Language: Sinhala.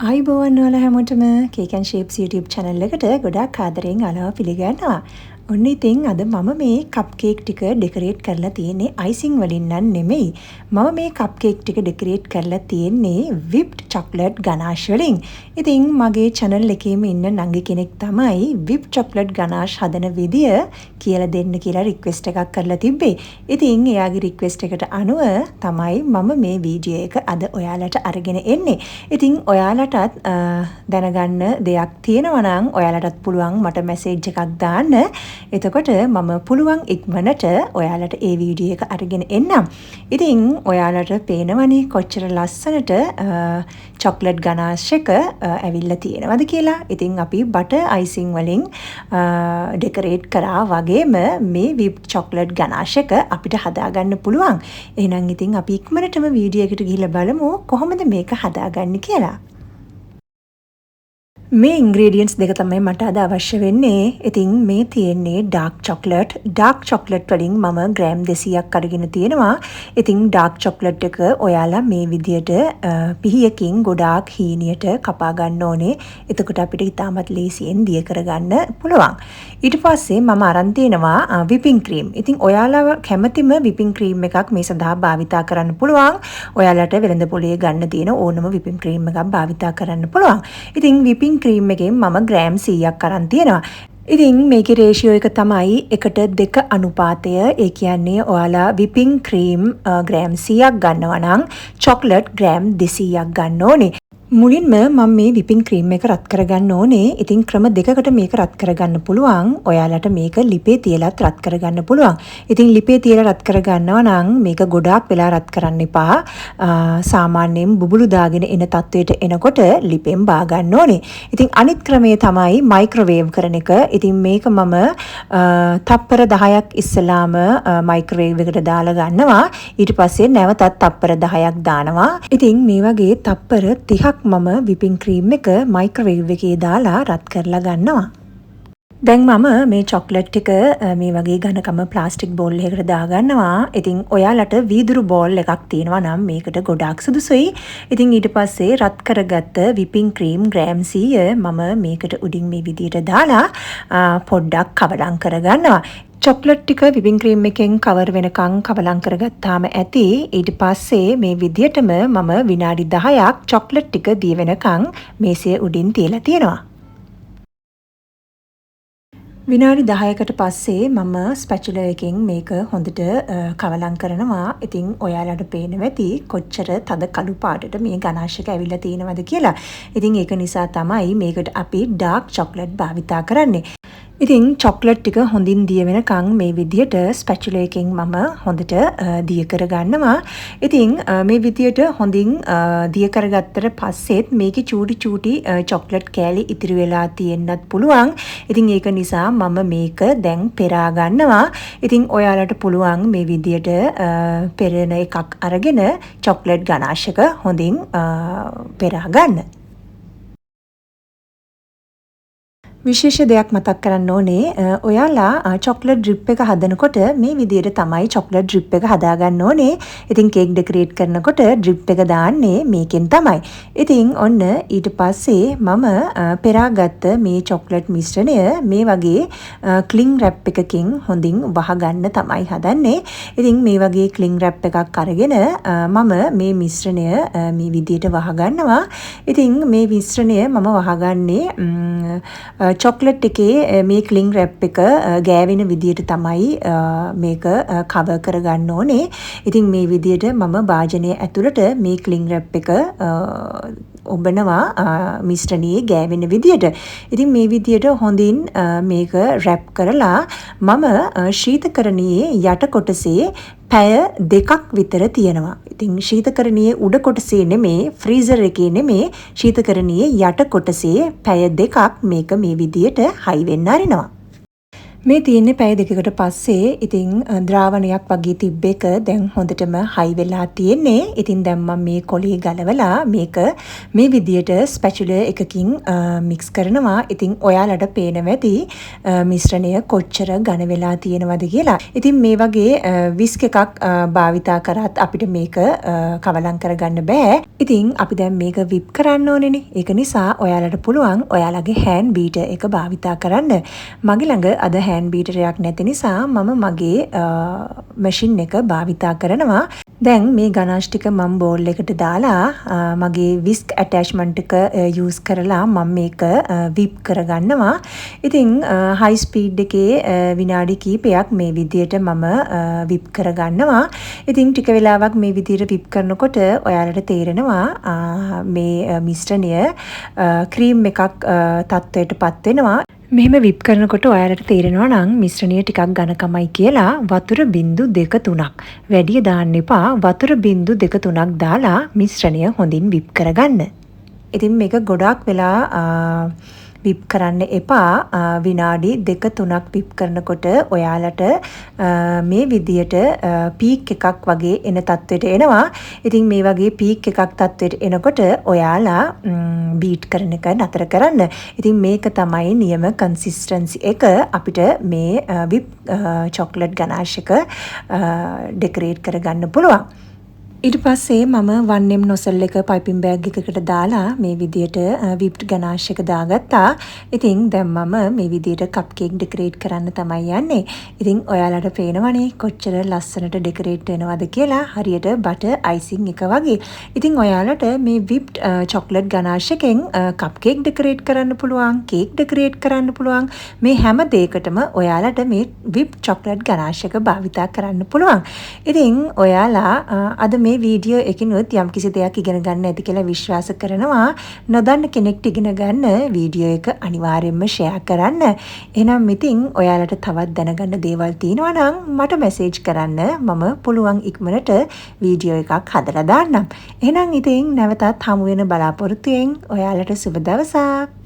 ආයිබෝවන් ඔයාලා හැමෝටම Cakenshapes YouTube channel එකට ගොඩාක් ආදරෙන් අලව පිළිගන්නවා. ඔන්න ඉතින් අද මම මේ කප් කේක් ටික ඩෙකොරේට් කරලා තියෙන්නේ අයිසිං වලින් නෙමෙයි. මම මේ කප් කේක් ටික ඩෙකොරේට් කරලා තියෙන්නේ whipped chocolate ganache වලින්. ඉතින් මගේ channel එකේම ඉන්න නංගි කෙනෙක් තමයි whipped chocolate ganache හදන විදිය කියලා දෙන්න කියලා රික්වෙස්ට් එකක් කරලා තිබ්බේ. ඉතින් එයාගේ රික්වෙස්ට් එකට අනුව තමයි මම මේ වීඩියෝ එක අද ඔයාලට අරගෙන එන්නේ. ඉතින් ඔයාලටත් දැනගන්න දෙයක් තියෙනවා නම් ඔයාලටත් පුළුවන් මට මැසේජ් එකක් දාන්න. එතකොට මම පුළුවන් ඉක්මනට ඔයාලට ඒ වීඩියෝ එක අරගෙන එන්නම්. ඉතින් ඔයාලට පේනවනේ කොච්චර ලස්සනට chocolate ganache එක ඇවිල්ලා තියෙනවද කියලා. ඉතින් අපි බටර් අයිසිං වලින් ඩෙකොරේට් කරා වගේම මේ whipped chocolate ganache එක අපිට හදාගන්න පුළුවන්. එහෙනම් ඉතින් අපි ඉක්මනටම වීඩියෝ එකට ගිහිල්ලා බලමු කොහොමද මේක හදාගන්නේ කියලා. මේ ingredients දෙක තමයි මට අද අවශ්‍ය වෙන්නේ. ඉතින් මේ තියෙන්නේ dark chocolate. dark chocolate වලින් මම ග්‍රෑම් 200ක් අරගෙන තියෙනවා. ඉතින් dark chocolate එක ඔයාලා මේ විදියට පිහියකින් ගොඩාක් හීනියට කපා ගන්න ඕනේ. එතකොට අපිට ඉතාමත් ලේසියෙන් දිය කරගන්න පුළුවන්. ඊට පස්සේ මම අරන් තියෙනවා whipping cream. ඉතින් ඔයාලා කැමතිම whipping cream එකක් මේ සඳහා භාවිතා කරන්න පුළුවන්. ඔයාලට වෙළඳ පොලේ ගන්න තියෙන ඕනම whipping cream එකක් භාවිතා කරන්න පුළුවන්. ඉතින් whipping ක්‍රීම් එකෙන් මම ග්‍රෑම් 100ක් අරන් තියෙනවා. ඉතින් මේකේ රේෂියෝ එක තමයි 1:2 අනුපාතය. ඒ කියන්නේ ඔයාලා whipping cream ග්‍රෑම් 100ක් ගන්නවා නම් chocolate ග්‍රෑම් 200ක් ගන්න ඕනේ. මුලින්ම මම මේ whipping cream එක රත් කරගන්න ඕනේ. ඉතින් ක්‍රම දෙකකට මේක රත් කරගන්න පුළුවන්. ඔයාලට මේක ලිපේ තියලත් රත් කරගන්න පුළුවන්. ඉතින් ලිපේ තියලා රත් කරගන්නවා නම් මේක ගොඩාක් වෙලා රත් කරන්න එපා. සාමාන්‍යයෙන් බුබුලු දාගෙන එන තත්වයට එනකොට ලිපෙන් බා ගන්න ඕනේ. ඉතින් අනිත් ක්‍රමය තමයි මයික්‍රෝවේව් කරන එක. ඉතින් මේක මම තප්පර 10ක් ඉස්සලාම මයික්‍රෝවේව් එකට දාලා ගන්නවා. ඊට පස්සේ නැවතත් තප්පර 10ක් දානවා. ඉතින් මේ වගේ තප්පර 30ක් මම whipping cream එක මයික්‍රෝවේව් එකේ දාලා රත් කරලා ගන්නවා. දැන් මම මේ chocolate ටික මේ වගේ ඝනකම ප්ලාස්ටික් බෝල් එකකට දාගන්නවා. ඉතින් ඔයාලට වීදුරු බෝල් එකක් තියෙනවා නම් මේකට ගොඩාක් සුදුසුයි. ඉතින් ඊට පස්සේ රත් කරගත්ත whipping cream ග්‍රෑම් 100 මම මේකට උඩින් මේ විදියට දාලා පොඩ්ඩක් කවලම් කරගන්නවා. chocolate ටික whipping cream එකෙන් කවර් වෙනකන් කවලම් කරගත්තාම ඇති. ඊට පස්සේ මේ විදියටම මම විනාඩි 10ක් chocolate ටික දිය වෙනකන් මේසය උඩින් තියලා තියෙනවා. විනාඩි 10කට පස්සේ මම ස්පැචුලා එකෙන් මේක හොඳට කවලම් කරනවා. ඉතින් ඔයාලට පේනවා ඇති කොච්චර තද කළු පාටට මේ ගනාෂ් එක ඇවිල්ලා තියෙනවද කියලා. ඉතින් ඒක නිසා තමයි මේකට අපි dark chocolate භාවිතා කරන්නේ. ඉතින් chocolate ටික හොඳින් දිය වෙනකන් මේ විදියට ස්පැචුලා එකෙන් මම හොඳට දිය කරගන්නවා. ඉතින් මේ විදියට හොඳින් දිය කරගත්තට පස්සෙත් මේකේ චූටි chocolate කෑලි ඉතිරි වෙලා තියෙන්නත් පුළුවන්. ඉතින් ඒක නිසා මම මේක දැන් පෙරා ගන්නවා. ඉතින් ඔයාලට පුළුවන් මේ විදියට පෙරන එකක් අරගෙන chocolate ganache එක හොඳින් පෙරා ගන්න. විශේෂ දෙයක් මතක් කරන්න ඕනේ. ඔයාලා chocolate drip එක හදනකොට මේ විදියට තමයි chocolate drip එක හදාගන්න ඕනේ. ඉතින් කේක් ඩෙකොරේට් කරනකොට drip එක දාන්නේ මේකෙන් තමයි. ඉතින් ඔන්න ඊට පස්සේ මම පෙරාගත්ත මේ chocolate මිශ්‍රණය මේ වගේ cling wrap එකකින් හොඳින් වහගන්න තමයි හදන්නේ. ඉතින් මේ වගේ cling wrap එකක් අරගෙන මම මේ මිශ්‍රණය මේ විදියට වහගන්නවා. ඉතින් මේ මිශ්‍රණය මම වහගන්නේ chocolate එකේ මේ cling wrap එක ගෑවෙන විදියට තමයි මේක cover කරගන්න ඕනේ. ඉතින් මේ විදියට මම භාජනයේ ඇතුළට මේ cling wrap එක ඔබනවා මිශ්‍රණයේ ගෑවෙන විදියට. ඉතින් මේ විදියට හොඳින් මේක wrap කරලා මම ශීතකරණයේ යට කොටසේ පැය 2ක් විතර තියෙනවා. ඉතින් ශීතකරණයේ උඩ කොටසේ නෙමේ ෆ්‍රීසර් එකේ නෙමේ ශීතකරණයේ යට කොටසේ පැය 2ක් මේක මේ විදියට හයි වෙන්න අරිනවා. මේ තියෙන්නේ පැය දෙකකට පස්සේ. ඉතින් ද්‍රාවණයක් වගේ තිබ්බ එක දැන් හොඳටම හයි වෙලා තියෙන්නේ. ඉතින් දැන් මම මේ කොලේ ගලවලා මේක මේ විදියට ස්පැචුලා එකකින් මික්ස් කරනවා. ඉතින් ඔයාලට පේනවා ඇති මිශ්‍රණය කොච්චර ඝන වෙලා තියෙනවද කියලා. ඉතින් මේ වගේ විස්ක් එකක් භාවිතා කරත් අපිට මේක කවලම් කරගන්න බෑ. ඉතින් අපි දැන් මේක විප් කරන්න ඕනේනේ. ඒක නිසා ඔයාලට පුළුවන් ඔයාලගේ හෑන්ඩ් බීටර් එක භාවිතා කරන්න. මගේ ළඟ අද හෑන්ඩ් බීටරයක් නැති නිසා මම මගේ මැෂින් එක භාවිතා කරනවා. දැන් මේ ගනාෂ් ටික මම බෝල් එකට දාලා මගේ විස්ක් ඇටැච්මන්ට් එක යූස් කරලා මම මේක විප් කරගන්නවා. ඉතින් හයි ස්පීඩ් එකේ විනාඩි කිහිපයක් මේ විදියට මම විප් කරගන්නවා. ඉතින් ටික වෙලාවක් මේ විදියට විප් කරනකොට ඔයාලට තේරෙනවා මේ මිශ්‍රණය ක්‍රීම් එකක් තත්ත්වයටපත් වෙනවා. මෙහෙම විප් කරනකොට ඔයාලට තේරෙනවා නම් මිශ්‍රණය ටිකක් ඝනකමයි කියලා වතුර බිංදු 2-3ක් වැඩි දාන්න එපා. වතුර බිංදු 2-3ක් දාලා මිශ්‍රණය හොඳින් විප් කරගන්න. ඉතින් මේක ගොඩාක් වෙලා විප් කරන්න එපා. විනාඩි 2-3ක් විප් කරනකොට ඔයාලට මේ විදියට පීක් එකක් වගේ එන තත්ත්වයට එනවා. ඉතින් මේ වගේ පීක් එකක් තත්ත්වයට එනකොට ඔයාලා බීට් කරන එක නතර කරන්න. ඉතින් මේක තමයි නියම කන්සිස්ටන්සි එක අපිට මේ විප් චොක්ලට් ගනාෂ් එක ඩෙකොරේට් කරගන්න පුළුවන්. ඊට පස්සේ මම 1M නොසල් එක පයිපින් බෑග් එකකට දාලා මේ විදියට විප්ඩ් ගනාෂ් එක දාගත්තා. ඉතින් දැන් මම මේ විදියට කප් කේක් ඩෙකොරේට් කරන්න තමයි යන්නේ. ඉතින් ඔයාලට පේනවනේ කොච්චර ලස්සනට ඩෙකොරේට් වෙනවද කියලා. හරියට බටර් අයිසිං එක වගේ. ඉතින් ඔයාලට මේ විප්ඩ් චොක්ලට් ගනාෂ් එකෙන් කප් කේක් ඩෙකොරේට් කරන්න පුළුවන්, කේක් ඩෙකොරේට් කරන්න පුළුවන්. මේ හැම දෙයකටම ඔයාලට මේ විප්ඩ් චොක්ලට් ගනාෂ් එක භාවිතා කරන්න පුළුවන්. ඉතින් ඔයාලා අද මේ වීඩියෝ එකකිනුත් යම්කිසි දෙයක් ඉගෙන ගන්න ඇති කියලා විශ්වාස කරනවා. නොදන්න කෙනෙක්ට ඉගෙන ගන්න වීඩියෝ එක අනිවාර්යයෙන්ම ෂෙයා කරන්න. එහෙනම් ඉතින් ඔයාලට තවත් දැනගන්න දේවල් තියෙනවා නම් මට මැසේජ් කරන්න. මම පුළුවන් ඉක්මනට වීඩියෝ එකක් හදලා දාන්නම්. එහෙනම් ඉතින් නැවතත් හමු වෙන බලාපොරොත්තුෙන් ඔයාලට සුබ දවසක්.